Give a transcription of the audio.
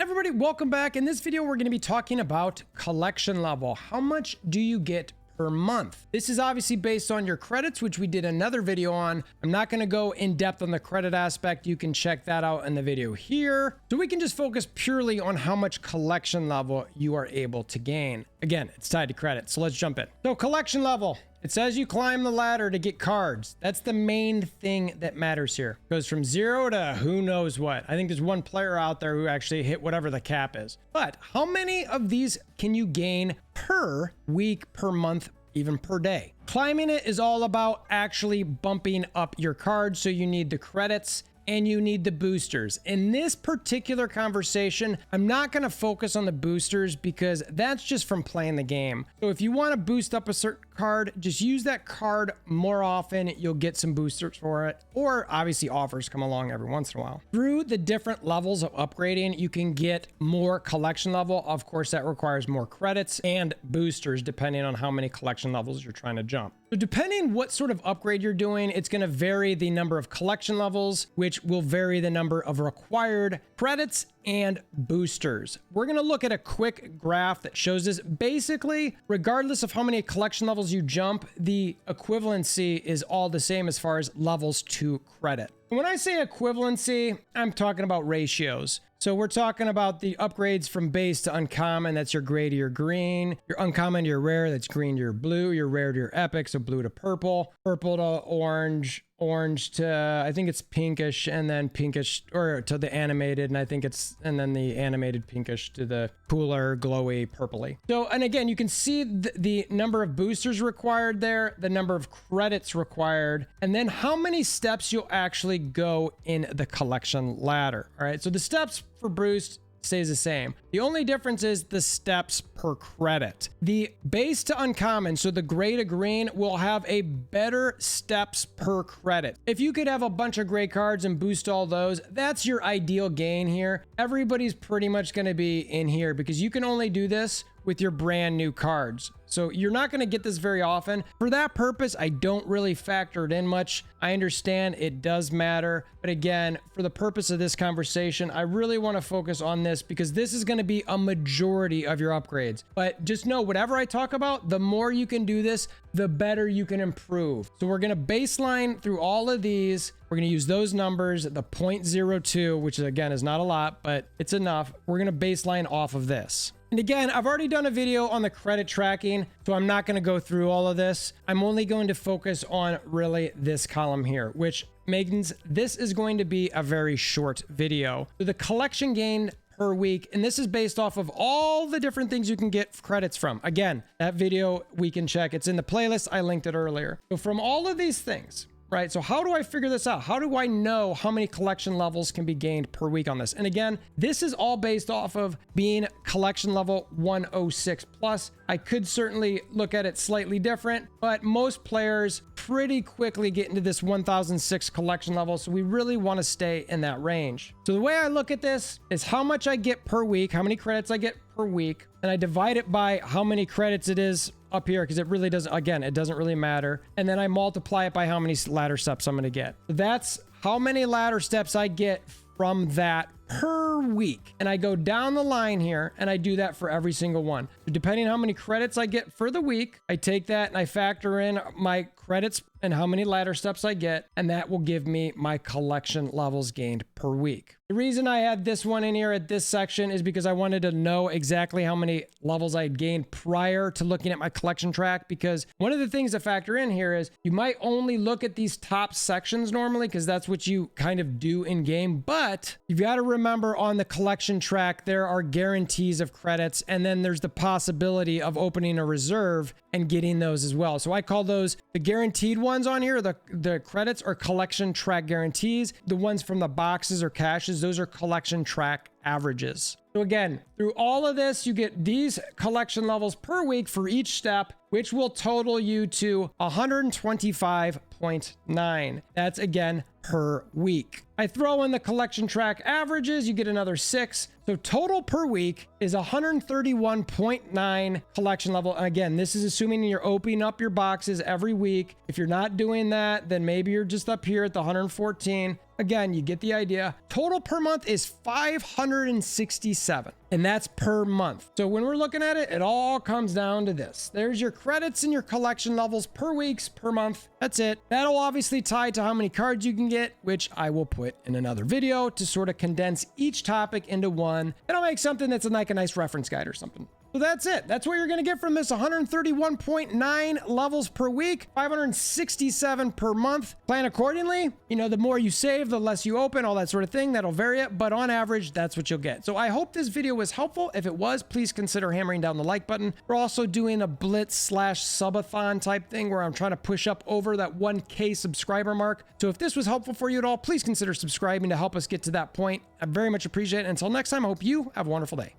everybody, welcome back. In this video, we're going to be talking about collection level. How much do you get per month? This is obviously based on your credits, which we did another video on. I'm not going to go in depth on the credit aspect. You can check that out in the video here. So we can just focus purely on how much collection level you are able to gain. Again, it's tied to credit. So let's jump in. So collection level. It says you climb the ladder to get cards. That's the main thing that matters here. It goes from 0 to who knows what. I think there's one player out there who actually hit whatever the cap is. But how many of these can you gain per week, per month, even per day? Climbing it is all about actually bumping up your cards. So you need the credits and you need the boosters. In this particular conversation, I'm not going to focus on the boosters because that's just from playing the game. So if you want to boost up a certain card, just use that card more often. You'll get some boosters for it, or obviously offers come along every once in a while. Through the different levels of upgrading, you can get more collection level. Of course, that requires more credits and boosters depending on how many collection levels you're trying to jump. So depending what sort of upgrade you're doing, it's going to vary the number of collection levels, which will vary the number of required credits and boosters. We're going to look at a quick graph that shows this. Basically, regardless of how many collection levels you jump, the equivalency is all the same as far as levels to credit. When I say equivalency, I'm talking about ratios. So we're talking about the upgrades from base to uncommon. That's your gray to your green. Your uncommon to your rare. That's green to your blue. Your rare to your epic. So blue to purple. Purple to orange. Orange to, I think it's pinkish, and then pinkish, or to the animated, and I think it's, and then the animated pinkish to the cooler, glowy, purpley. So, and again, you can see the number of boosters required there, the number of credits required, and then how many steps you'll actually go in the collection ladder. All right, so the steps for boost stays the same. The only difference is the steps per credit. The base to uncommon, so the gray to green, will have a better steps per credit. If you could have a bunch of gray cards and boost all those, that's your ideal gain here. Everybody's pretty much going to be in here because you can only do this with your brand new cards. So you're not going to get this very often. For that purpose, I don't really factor it in much. I understand it does matter. But again, for the purpose of this conversation, I really want to focus on this because this is going to be a majority of your upgrades. But just know, whatever I talk about, the more you can do this, the better you can improve. So we're going to baseline through all of these. We're going to use those numbers, the 0.02, which again is not a lot, but it's enough. We're going to baseline off of this. And again, I've already done a video on the credit tracking, so I'm not going to go through all of this. I'm only going to focus on really this column here, which means this is going to be a very short video. So the collection gain per week, and this is based off of all the different things you can get credits from. Again, that video we can check. It's in the playlist. I linked it earlier. So from all of these things, right? So how do I figure this out? How do I know how many collection levels can be gained per week on this? And again, this is all based off of being collection level 106 plus. I could certainly look at it slightly different, but most players pretty quickly get into this 1006 collection level. So we really want to stay in that range. So the way I look at this is how much I get per week, how many credits I get per week, and I divide it by how many credits it is up here, because it really doesn't, again, it doesn't really matter. And then I multiply it by how many ladder steps I'm going to get. That's how many ladder steps I get from that per week. And I go down the line here and I do that for every single one. So depending on how many credits I get for the week, I take that and I factor in my credits and how many ladder steps I get, and that will give me my collection levels gained per week. The reason I had this one in here at this section is because I wanted to know exactly how many levels I had gained prior to looking at my collection track, because one of the things to factor in here is you might only look at these top sections normally because that's what you kind of do in game, but you've got to remember on the collection track, there are guarantees of credits, and then there's the possibility of opening a reserve and getting those as well. So I call those the guaranteed ones on here. The credits are collection track guarantees. The ones from the boxes or caches, those are collection track averages. So again, through all of this, you get these collection levels per week for each step, which will total you to 125.9. That's again per week. I throw in the collection track averages, you get another 6. So total per week is 131.9 collection level. And again, this is assuming you're opening up your boxes every week. If you're not doing that, then maybe you're just up here at the 114. Again, you get the idea. Total per month is 567, and that's per month. So when we're looking at it, it all comes down to this. There's your credits and your collection levels per weeks, per month. That's it. That'll obviously tie to how many cards you can get, which I will put in another video to sort of condense each topic into one. And I'll make something that's like a nice reference guide or something. So that's it. That's what you're going to get from this 131.9 levels per week, 567 per month. Plan accordingly. You know, the more you save, the less you open, all that sort of thing. That'll vary it. But on average, that's what you'll get. So I hope this video was helpful. If it was, please consider hammering down the like button. We're also doing a blitz/subathon type thing where I'm trying to push up over that 1K subscriber mark. So if this was helpful for you at all, please consider subscribing to help us get to that point. I very much appreciate it. Until next time, I hope you have a wonderful day.